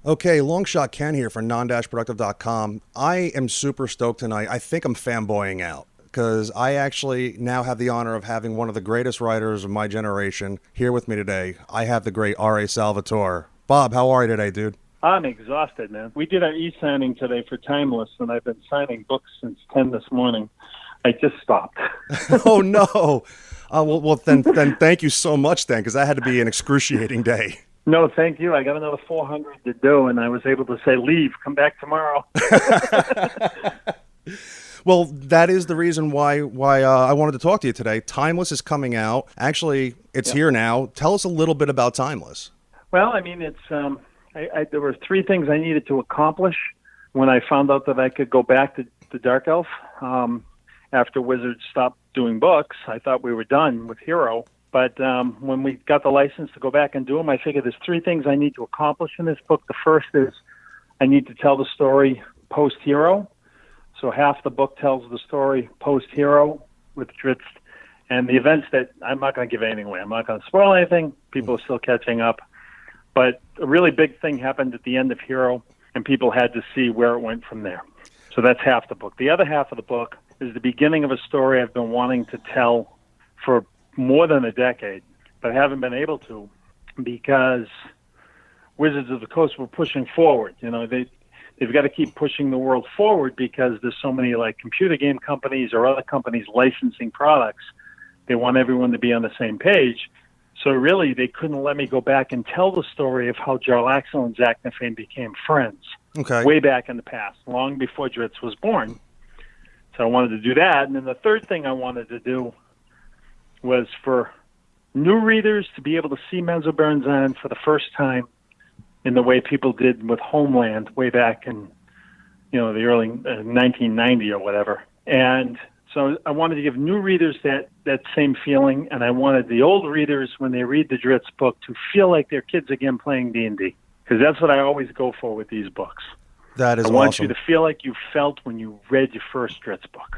Okay, Longshot Ken here for Non-Productive.com. I am super stoked tonight. I think I'm fanboying out because I actually now have the honor of having one of the greatest writers of my generation here with me today. I have the great R.A. Salvatore. Bob, how are you today, dude? I'm exhausted, man. We did our e-signing today for Timeless, and I've been signing books since 10 this morning. I just stopped. Oh, no. Well, then thank you so much, then, because that had to be an excruciating day. No, thank you. I got another 400 to do, and I was able to say, leave, come back tomorrow. Well, that is the reason why I wanted to talk to you today. Timeless is coming out. Actually, it's here now. Tell us a little bit about Timeless. Well, I mean, it's there were three things I needed to accomplish when I found out that I could go back to Dark Elf. After Wizards stopped doing books, I thought we were done with Hero. But when we got the license to go back and do them, I figured there's three things I need to accomplish in this book. The first is I need to tell the story post-Hero. So half the book tells the story post-Hero with Drizzt and the events that I'm not going to give anything away. I'm not going to spoil anything. People are still catching up. But a really big thing happened at the end of Hero, and people had to see where it went from there. So that's half the book. The other half of the book is the beginning of a story I've been wanting to tell for more than a decade, but I haven't been able to because Wizards of the Coast were pushing forward. You know, they've got to keep pushing the world forward because there's so many like computer game companies or other companies licensing products. They want everyone to be on the same page. So really, they couldn't let me go back and tell the story of how Jarlaxle and Zaknafein became friends way back in the past, long before Drizzt was born. So I wanted to do that. And then the third thing I wanted to do was for new readers to be able to see Menzoberranzan for the first time in the way people did with Homeland way back in, the early 1990 or whatever. And so I wanted to give new readers that same feeling, and I wanted the old readers, when they read the Drizzt book, to feel like they're kids again playing D&D, because that's what I always go for with these books. That is awesome. I want you to feel like you felt when you read your first Drizzt book.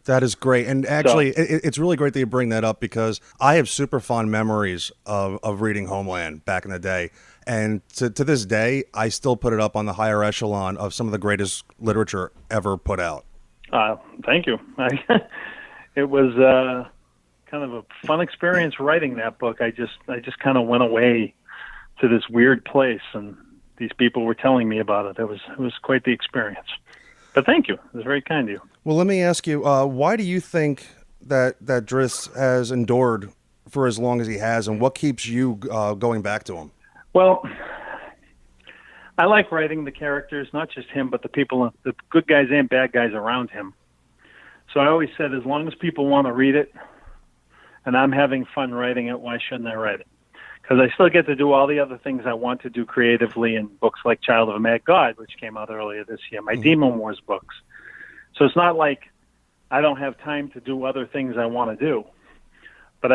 That is great. And actually, it's really great that you bring that up because I have super fond memories of reading Homeland back in the day. And to this day, I still put it up on the higher echelon of some of the greatest literature ever put out. Thank you. It was kind of a fun experience writing that book. I just kind of went away to this weird place, and these people were telling me about it. It was quite the experience. But thank you. It was very kind of you. Well, let me ask you, why do you think that Drizzt has endured for as long as he has, and what keeps you going back to him? Well, I like writing the characters, not just him, but the people, the good guys and bad guys around him. So I always said, as long as people want to read it, and I'm having fun writing it, why shouldn't I write it? Because I still get to do all the other things I want to do creatively in books like Child of a Mad God, which came out earlier this year, my Demon Wars books. So it's not like I don't have time to do other things I want to do. But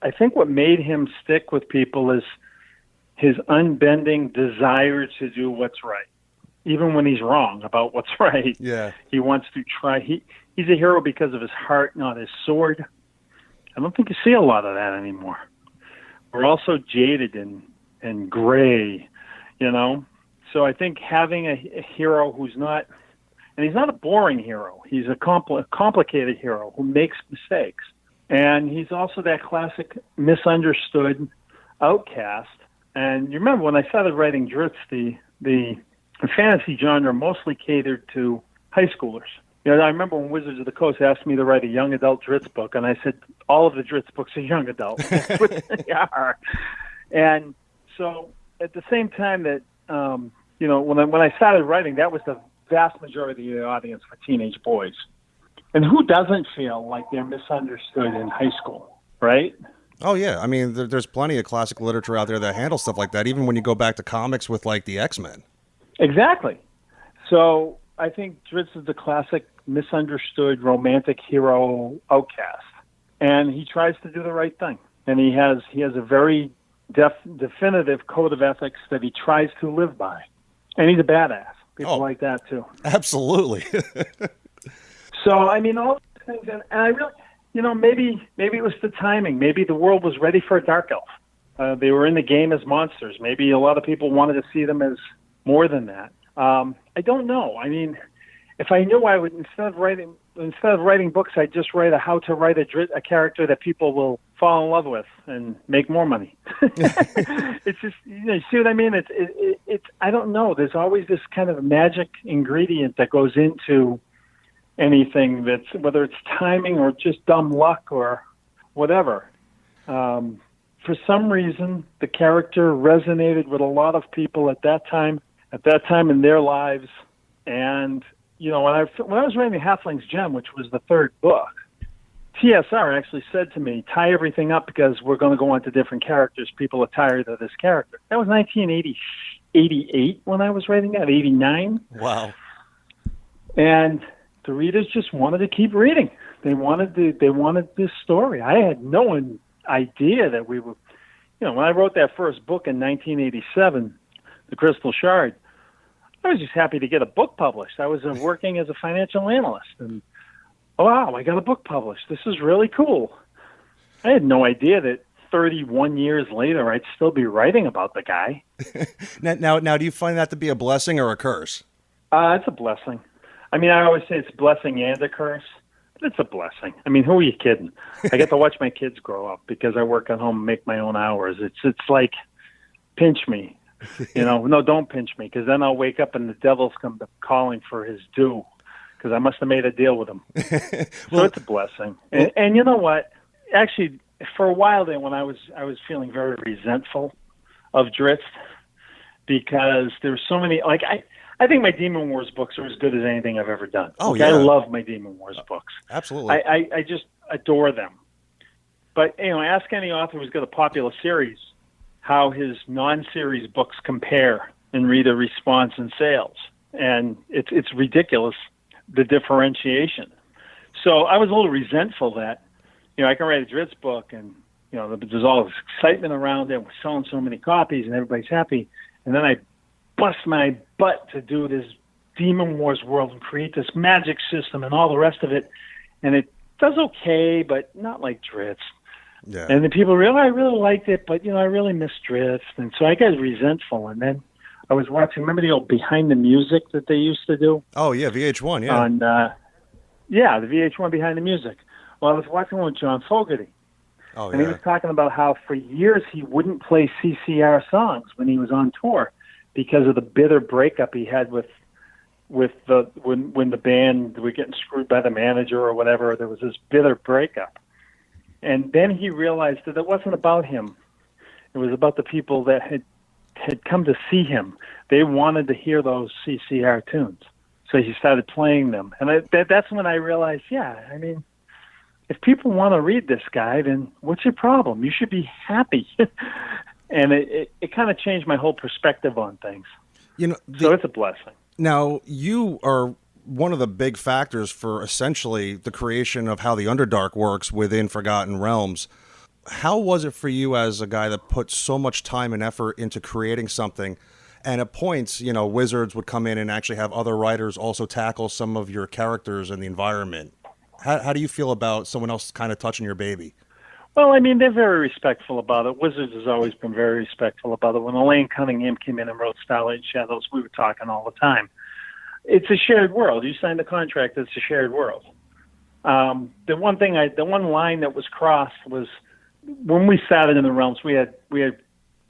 I think what made him stick with people is his unbending desire to do what's right, even when he's wrong about what's right. Yeah, he wants to try. He's a hero because of his heart, not his sword. I don't think you see a lot of that anymore. We're also jaded and gray, So I think having a hero who's not, and he's not a boring hero. He's a complicated hero who makes mistakes. And he's also that classic misunderstood outcast. And you remember when I started writing Drizzt, the fantasy genre mostly catered to high schoolers. I remember when Wizards of the Coast asked me to write a young adult Drizzt book, and I said, all of the Drizzt books are young adult. That's what they are. And so at the same time that, when I started writing, that was the vast majority of the audience for teenage boys. And who doesn't feel like they're misunderstood in high school, right? Oh, yeah. I mean, there's plenty of classic literature out there that handles stuff like that, even when you go back to comics with, like, the X-Men. Exactly. So I think Drizzt is the classic misunderstood romantic hero outcast. And he tries to do the right thing. And he has a very definitive code of ethics that he tries to live by. And he's a badass. People like that, too. Absolutely. So, I mean, all these things, and I really, maybe it was the timing. Maybe the world was ready for a Dark Elf. They were in the game as monsters. Maybe a lot of people wanted to see them as more than that. I don't know. I mean, if I knew, I would, instead of writing books, I'd just write how to write a character that people will fall in love with and make more money. It's just, you see what I mean? It's I don't know. There's always this kind of magic ingredient that goes into anything, that's whether it's timing or just dumb luck or whatever. For some reason, the character resonated with a lot of people at that time in their lives. And, when I was writing Halfling's Gem, which was the third book, TSR actually said to me, tie everything up because we're going to go on to different characters. People are tired of this character. That was 1988 when I was writing that, 89. Wow. And the readers just wanted to keep reading. They wanted this story. I had no idea that we were, when I wrote that first book in 1987, The Crystal Shard, I was just happy to get a book published. I was working as a financial analyst, and wow, I got a book published. This is really cool. I had no idea that 31 years later, I'd still be writing about the guy. Now, do you find that to be a blessing or a curse? It's a blessing. I mean, I always say it's a blessing and a curse. But it's a blessing. I mean, who are you kidding? I get to watch my kids grow up because I work at home and make my own hours. It's like, pinch me. No, don't pinch me, because then I'll wake up and the devil's come calling for his due, because I must have made a deal with him. So it's a blessing. And you know what? Actually, for a while there, when I was feeling very resentful of Dritz, because there's so many, like, I think my Demon Wars books are as good as anything I've ever done. Oh, yeah. I love my Demon Wars books. Absolutely. I just adore them. But, ask any author who's got a popular series how his non-series books compare in reader response and sales. And it's ridiculous, the differentiation. So I was a little resentful that, I can write a Dritz book and, there's all this excitement around it. We're selling so many copies and everybody's happy. And then I bust my butt to do this Demon Wars world and create this magic system and all the rest of it. And it does okay, but not like Dritz. Yeah. And then people I really liked it, but, I really missed Dritz. And so I got resentful. And then I was watching, remember the old Behind the Music that they used to do? Oh, yeah, VH1, yeah. On, the VH1 Behind the Music. Well, I was watching one with John Fogerty. Oh, and he was talking about how for years he wouldn't play CCR songs when he was on tour because of the bitter breakup he had when the band were getting screwed by the manager or whatever. There was this bitter breakup. And then he realized that it wasn't about him. It was about the people that had come to see him. They wanted to hear those CCR tunes. So he started playing them. And that's when I realized, if people want to read this guy, then what's your problem? You should be happy. And it kind of changed my whole perspective on things. So it's a blessing. Now, you are one of the big factors for essentially the creation of how the Underdark works within Forgotten Realms. How was it for you as a guy that put so much time and effort into creating something, and at points, Wizards would come in and actually have other writers also tackle some of your characters and the environment? How do you feel about someone else kind of touching your baby? Well, they're very respectful about it. Wizards has always been very respectful about it. When Elaine Cunningham came in and wrote Starlight Shadows, we were talking all the time. It's a shared world. You signed the contract. It's a shared world. The one line that was crossed was when we started in the realms. We had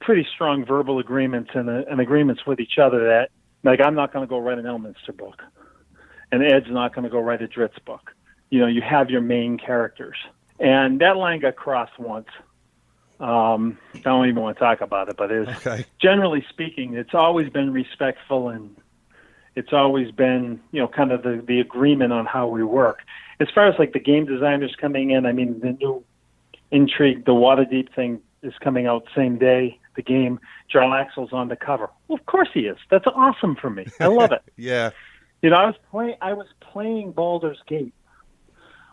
pretty strong verbal agreements and agreements with each other that, like, I'm not going to go write an Elminster book, and Ed's not going to go write a Dritz book. You have your main characters, and that line got crossed once. I don't even want to talk about it, but generally speaking, it's always been respectful and. It's always been, kind of the agreement on how we work. As far as like the game designers coming in, the new Intrigue, the Waterdeep thing is coming out same day. The game, Jarl Axel's on the cover. Well, of course he is. That's awesome for me. I love it. Yeah. I was playing Baldur's Gate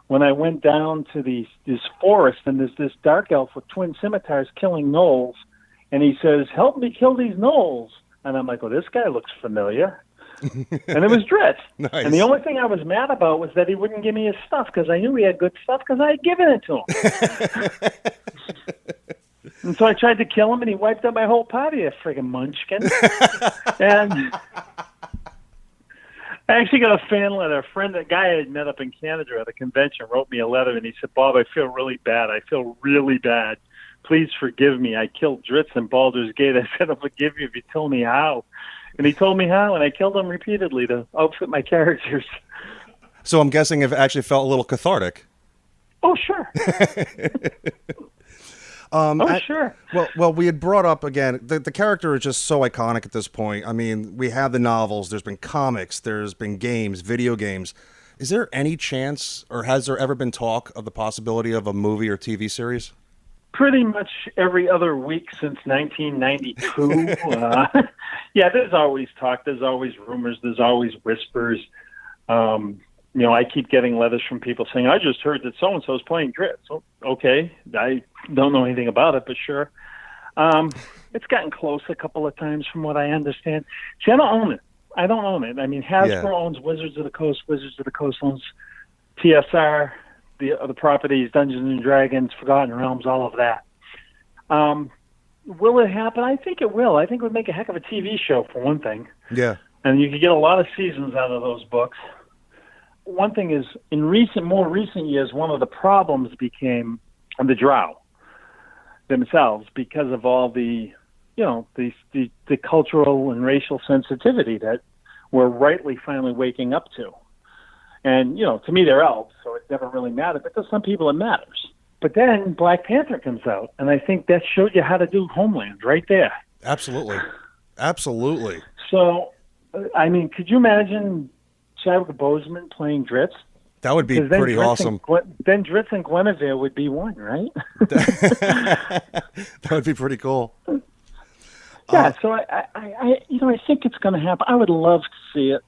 when I went down to this forest, and there's this dark elf with twin scimitars killing gnolls, and he says, "Help me kill these gnolls." And I'm like, "Well, this guy looks familiar." And it was Dritz. Nice. And the only thing I was mad about was that he wouldn't give me his stuff, because I knew he had good stuff because I had given it to him. And so I tried to kill him, and he wiped out my whole party, that friggin' munchkin. And I actually got a fan letter. A friend, a guy I had met up in Canada at a convention, wrote me a letter, and he said, Bob, I feel really bad. I feel really bad. Please forgive me. I killed Dritz in Baldur's Gate. I said, I'll forgive you if you tell me how. And he told me how, and I killed him repeatedly to outfit my characters. So I'm guessing it actually felt a little cathartic. Oh, sure. Sure. Well, we had brought up again, the character is just so iconic at this point. I mean, we have the novels, there's been comics, there's been games, video games. Is there any chance, or has there ever been talk of the possibility of a movie or TV series? Pretty much every other week since 1992. Yeah, there's always talk, there's always rumors, there's always whispers. I keep getting letters from people saying, I just heard that so-and-so is playing Dritz. Oh, okay, I don't know anything about it, but sure. It's gotten close a couple of times from what I understand. See, I don't own it. I mean, Hasbro owns Wizards of the Coast. Wizards of the Coast owns TSR, the other properties, Dungeons and Dragons, Forgotten Realms, all of that. Will it happen? I think it will. I think it would make a heck of a TV show, for one thing. Yeah. And you could get a lot of seasons out of those books. One thing is, in more recent years, one of the problems became the Drow themselves because of all the cultural and racial sensitivity that we're rightly finally waking up to. And, to me, they're elves, so it never really mattered. But to some people, it matters. But then Black Panther comes out, and I think that showed you how to do Homeland right there. Absolutely. Absolutely. So, I mean, could you imagine Chadwick Boseman playing Dritz? That would be pretty awesome. Then Dritz and Guinevere would be one, right? That would be pretty cool. Yeah, so I think it's going to happen. I would love to see it,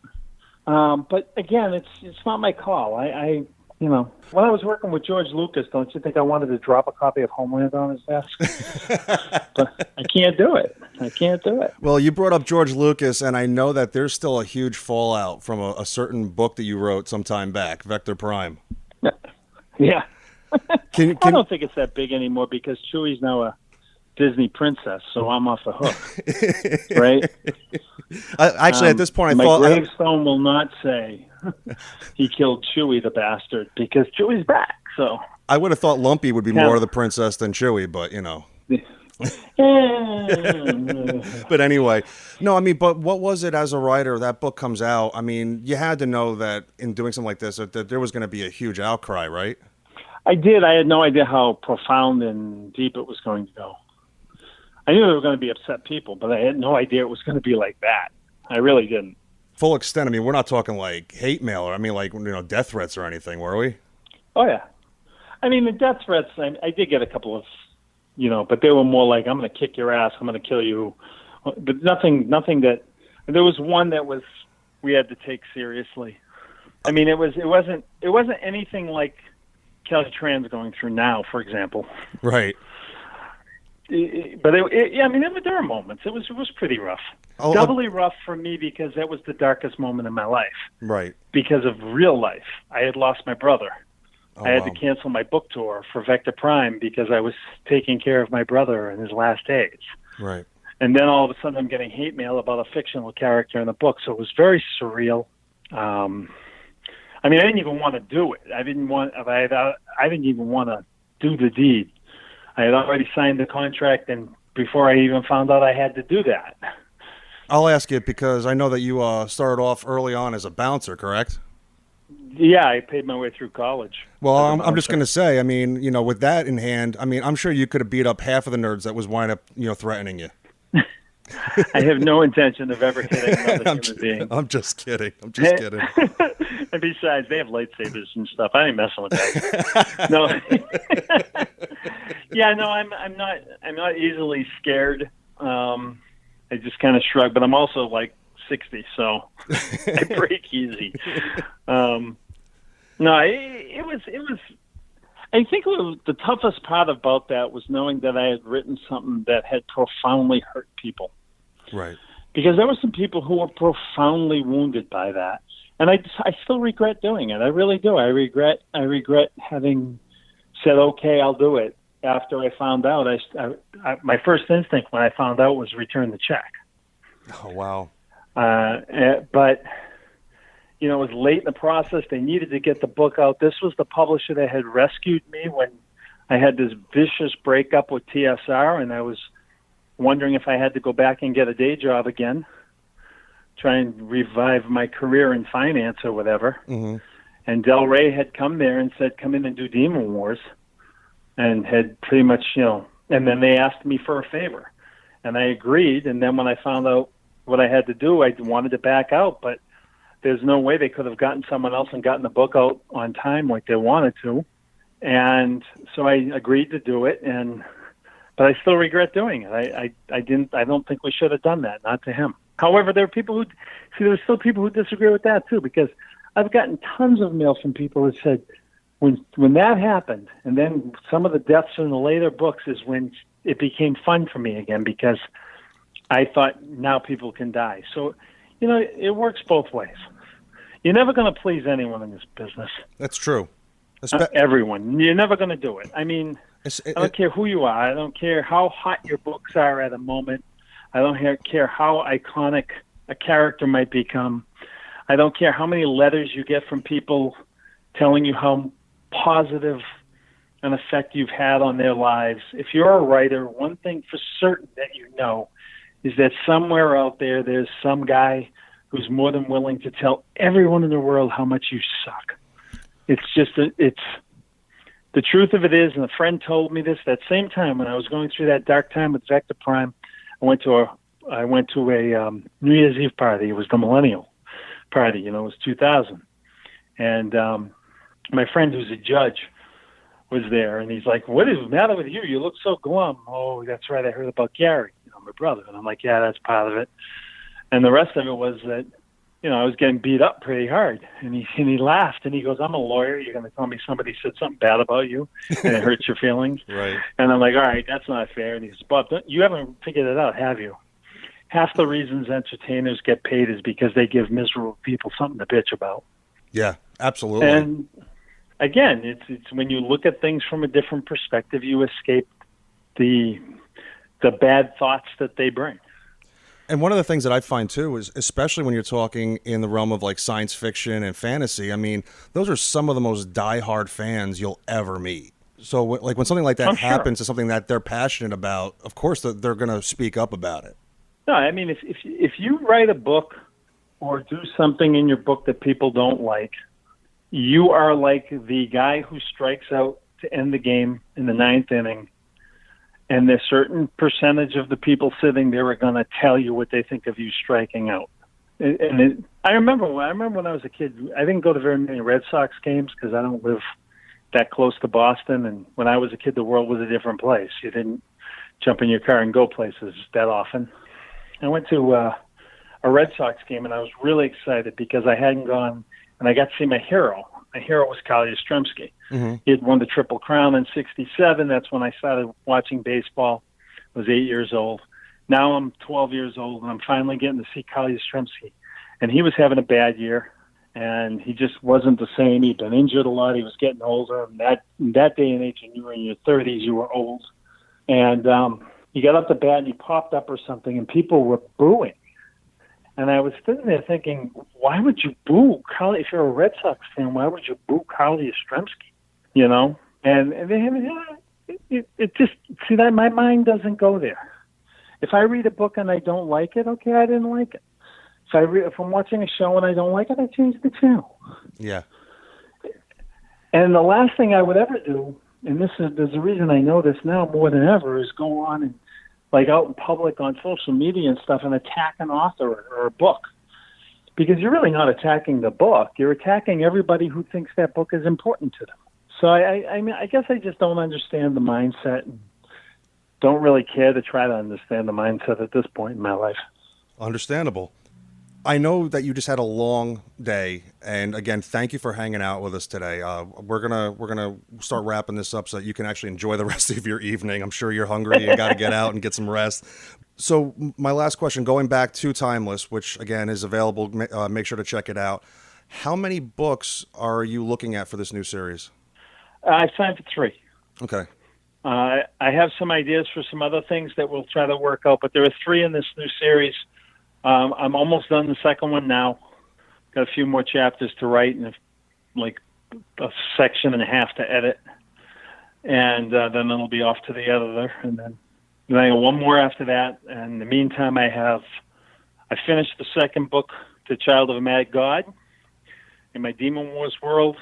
but again, it's not my call. When I was working with George Lucas, don't you think I wanted to drop a copy of Homeland on his desk? But I can't do it. Well, you brought up George Lucas, and I know that there's still a huge fallout from a certain book that you wrote some time back, Vector Prime. Yeah. I don't think it's that big anymore because Chewie's now a Disney princess, so I'm off the hook, right? Actually, at this point, my gravestone will not say he killed Chewie the bastard because Chewie's back. So I would have thought Lumpy would be more of the princess than Chewie, but But anyway, no, I mean, but what was it as a writer? That book comes out. I mean, you had to know that in doing something like this, that there was going to be a huge outcry, right? I did. I had no idea how profound and deep it was going to go. I knew there were going to be upset people, but I had no idea it was going to be like that. I really didn't. Full extent. I mean, we're not talking like hate mail, or I mean, like death threats or anything, were we? Oh yeah. I mean, the death threats. I did get a couple of, but they were more like, "I'm going to kick your ass. I'm going to kill you," but nothing that. There was one that we had to take seriously. I mean, it wasn't anything like Kelly Tran's going through now, for example. Right. But there were moments. It was pretty rough. Doubly rough for me because that was the darkest moment in my life. Right. Because of real life. I had lost my brother. I had to cancel my book tour for Vector Prime because I was taking care of my brother in his last days. Right. And then all of a sudden I'm getting hate mail about a fictional character in the book. So it was very surreal. I didn't even want to do it. I didn't even want to do the deed. I had already signed the contract, and before I even found out I had to do that. I'll ask it because I know that you started off early on as a bouncer, correct? Yeah, I paid my way through college. Well, I'm just going to say, I mean, with that in hand, I mean, I'm sure you could have beat up half of the nerds that was wind up, threatening you. I have no intention of ever hitting another human being. I'm just kidding. And besides, they have lightsabers and stuff. I ain't messing with that. No. Yeah, no, I'm not easily scared. I just kind of shrug, but I'm also like 60, so I break easy. No, it was. I think the toughest part about that was knowing that I had written something that had profoundly hurt people. Right. Because there were some people who were profoundly wounded by that. And I still regret doing it. I really do. I regret having said, okay, I'll do it. after I found out, my first instinct when I found out was return the check. Oh, wow. But it was late in the process. They needed to get the book out. This was the publisher that had rescued me when I had this vicious breakup with TSR, and I was wondering if I had to go back and get a day job again, try and revive my career in finance or whatever. Mm-hmm. And Del Rey had come there and said, come in and do Demon Wars, and had pretty much, and then they asked me for a favor, and I agreed. And then when I found out what I had to do, I wanted to back out, but there's no way they could have gotten someone else and gotten the book out on time like they wanted to. And so I agreed to do it, but I still regret doing it. I don't think we should have done that, not to him. However, there's still people who disagree with that too, because I've gotten tons of mail from people that said when that happened, and then some of the deaths in the later books is when it became fun for me again, because I thought now people can die. So, it works both ways. You're never going to please anyone in this business. That's true. Everyone. You're never going to do it. I mean, I don't care who you are. I don't care how hot your books are at a moment. I don't care how iconic a character might become. I don't care how many letters you get from people telling you how positive an effect you've had on their lives. If you're a writer, one thing for certain that is that somewhere out there, there's some guy who's more than willing to tell everyone in the world how much you suck. It's just, the truth of it is, and a friend told me this, that same time when I was going through that dark time with Vector Prime, I went to a New Year's Eve party. It was the Millennial Party, it was 2000. And my friend who's a judge was there, and he's like, what is the matter with you? You look so glum. Oh, that's right, I heard about Gary, my brother. And I'm like, yeah, that's part of it. And the rest of it was that, I was getting beat up pretty hard. And he laughed, and he goes, I'm a lawyer. You're going to tell me somebody said something bad about you and it hurts your feelings? Right. And I'm like, all right, that's not fair. And he says, Bob, you haven't figured it out, have you? Half the reasons entertainers get paid is because they give miserable people something to bitch about. Yeah, absolutely. And again, it's when you look at things from a different perspective, you escape the bad thoughts that they bring. And one of the things that I find too is, especially when you're talking in the realm of like science fiction and fantasy, I mean, those are some of the most diehard fans you'll ever meet. So like when something like that happens to something that they're passionate about, of course they're going to speak up about it. No, I mean, if you write a book or do something in your book that people don't like, you are like the guy who strikes out to end the game in the ninth inning, and there's a certain percentage of the people sitting there are going to tell you what they think of you striking out. I remember when I was a kid, I didn't go to very many Red Sox games because I don't live that close to Boston. And when I was a kid, the world was a different place. You didn't jump in your car and go places that often. I went to a Red Sox game, and I was really excited because I hadn't gone, and I got to see my hero. My hero was Carl Yastrzemski. Mm-hmm. He had won the Triple Crown in '67. That's when I started watching baseball. I was 8 years old. Now I'm 12 years old, and I'm finally getting to see Carl Yastrzemski. And he was having a bad year, and he just wasn't the same. He'd been injured a lot. He was getting older. And in that day and age, when you were in your 30s, you were old. And he got up to bat, and he popped up or something, and people were booing. And I was sitting there thinking, why would you boo Carl? If you're a Red Sox fan, why would you boo Carl Yastrzemski? And it just, see, that my mind doesn't go there. If I read a book and I don't like it, okay, I didn't like it. If I'm watching a show and I don't like it, I change the channel. Yeah. And the last thing I would ever do, and there's a reason I know this now more than ever, is go on and like out in public on social media and stuff and attack an author or a book. Because you're really not attacking the book. You're attacking everybody who thinks that book is important to them. So I mean, I guess I just don't understand the mindset and don't really care to try to understand the mindset at this point in my life. Understandable. I know that you just had a long day, and again, thank you for hanging out with us today. We're gonna start wrapping this up so that you can actually enjoy the rest of your evening. I'm sure you're hungry and got to get out and get some rest. So my last question, going back to Timeless, which again is available, make sure to check it out. How many books are you looking at for this new series? I signed for 3. Okay. I have some ideas for some other things that we'll try to work out, but there are 3 in this new series. I'm almost done the second one now. Got a few more chapters to write and like a section and a half to edit. And then it'll be off to the editor. And then I got one more after that. And in the meantime, I finished the second book, The Child of a Mad God, in my Demon Wars world.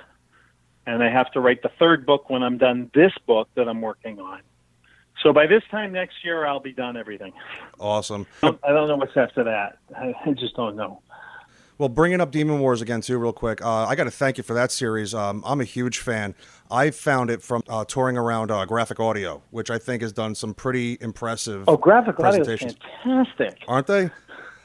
And I have to write the third book when I'm done this book that I'm working on. So by this time next year, I'll be done everything. Awesome. I don't know what's after that. I just don't know. Well, bringing up Demon Wars again, too, real quick, I got to thank you for that series. I'm a huge fan. I found it from touring around Graphic Audio, which I think has done some pretty impressive Graphic Audio is presentations. fantastic. Aren't they?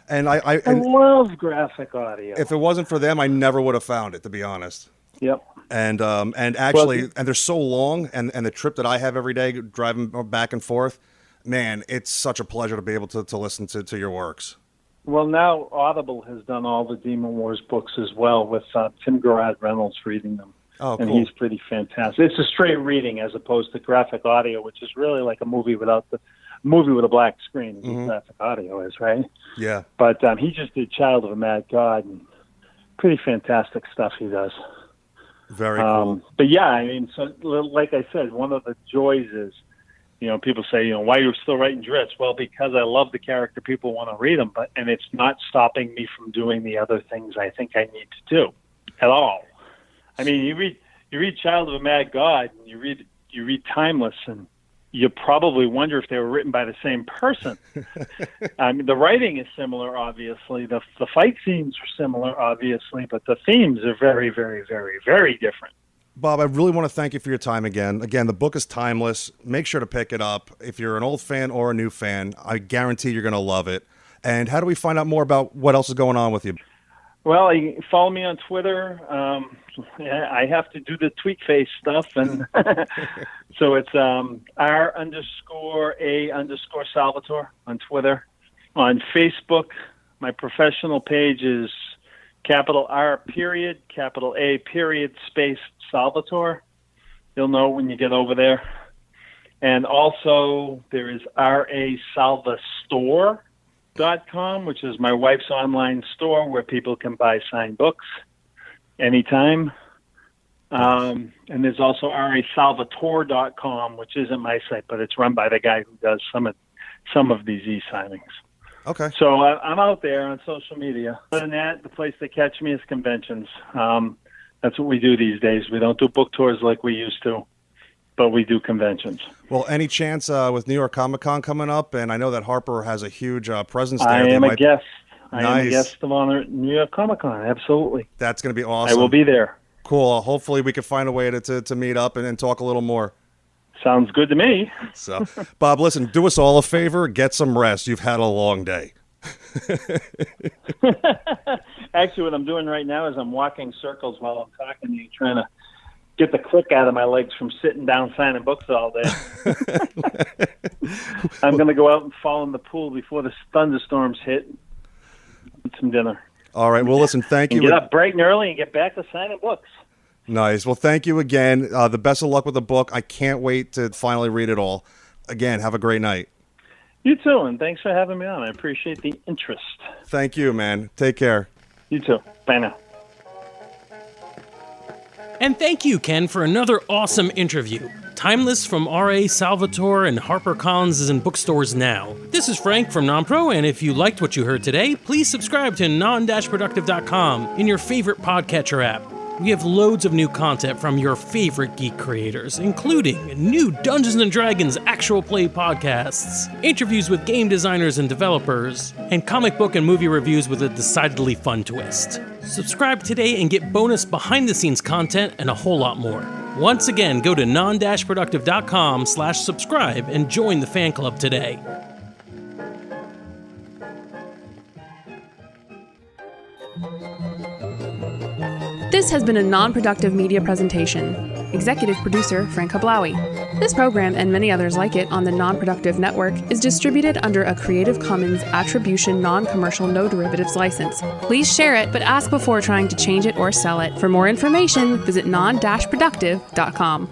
And I love Graphic Audio. If it wasn't for them, I never would have found it, to be honest. Yep. And actually, and they're so long, and the trip that I have every day driving back and forth, man, it's such a pleasure to be able to listen to your works. Well, now Audible has done all the Demon Wars books as well, with Tim Garrett Reynolds reading them. Oh, cool. And he's pretty fantastic. It's a straight reading as opposed to Graphic Audio, which is really like a movie with a black screen. Mm-hmm. Graphic Audio is, right? Yeah. But he just did Child of a Mad God, and pretty fantastic stuff he does. Very cool. But yeah, I mean, so like I said, one of the joys is, people say, why are you still writing Dritz? Well, because I love the character, people want to read them, and it's not stopping me from doing the other things I think I need to do at all. I mean, you read Child of a Mad God, and you read Timeless, and you probably wonder if they were written by the same person. I mean, the writing is similar, obviously. The fight scenes are similar, obviously, but the themes are very, very, very, very different. Bob, I really want to thank you for your time again. Again, the book is timeless. Make sure to pick it up. If you're an old fan or a new fan, I guarantee you're going to love it. And how do we find out more about what else is going on with you? Well, you can follow me on Twitter. I have to do the tweet face stuff, and so it's R_A_Salvatore on Twitter. On Facebook, my professional page is R A space Salvatore. You'll know when you get over there. And also there is RASalvastore.com, which is my wife's online store where people can buy signed books anytime. And there's also RASalvatore.com, which isn't my site, but it's run by the guy who does some of these e-signings. Okay. So I'm out there on social media. Other than that, the place to catch me is conventions. That's what we do these days. We don't do book tours like we used to, but we do conventions. Well, any chance with New York Comic Con coming up, and I know that Harper has a huge presence there. I am a guest. Nice. I am a guest of honor at New York Comic Con. Absolutely. That's going to be awesome. I will be there. Cool. Hopefully we can find a way to meet up and talk a little more. Sounds good to me. So, Bob, listen, do us all a favor. Get some rest. You've had a long day. Actually, what I'm doing right now is I'm walking circles while I'm talking to you, trying to get the click out of my legs from sitting down signing books all day. I'm going to go out and fall in the pool before the thunderstorms hit. Eat some dinner. All right. Well, listen, thank you. Get up bright and early and get back to signing books. Nice. Well, thank you again. The best of luck with the book. I can't wait to finally read it all. Again, have a great night. You too, and thanks for having me on. I appreciate the interest. Thank you, man. Take care. You too. Bye now. And thank you, Ken, for another awesome interview. Timeless from R.A. Salvatore and HarperCollins is in bookstores now. This is Frank from Non-Pro, and if you liked what you heard today, please subscribe to Non-Productive.com in your favorite podcatcher app. We have loads of new content from your favorite geek creators, including new Dungeons & Dragons actual play podcasts, interviews with game designers and developers, and comic book and movie reviews with a decidedly fun twist. Subscribe today and get bonus behind-the-scenes content and a whole lot more. Once again, go to non-productive.com/subscribe and join the fan club today. This has been a non-productive media presentation. Executive producer Frank Hablawi. This program and many others like it on the Non-Productive Network is distributed under a Creative Commons Attribution Non-Commercial No Derivatives license. Please share it, but ask before trying to change it or sell it. For more information, visit non-productive.com.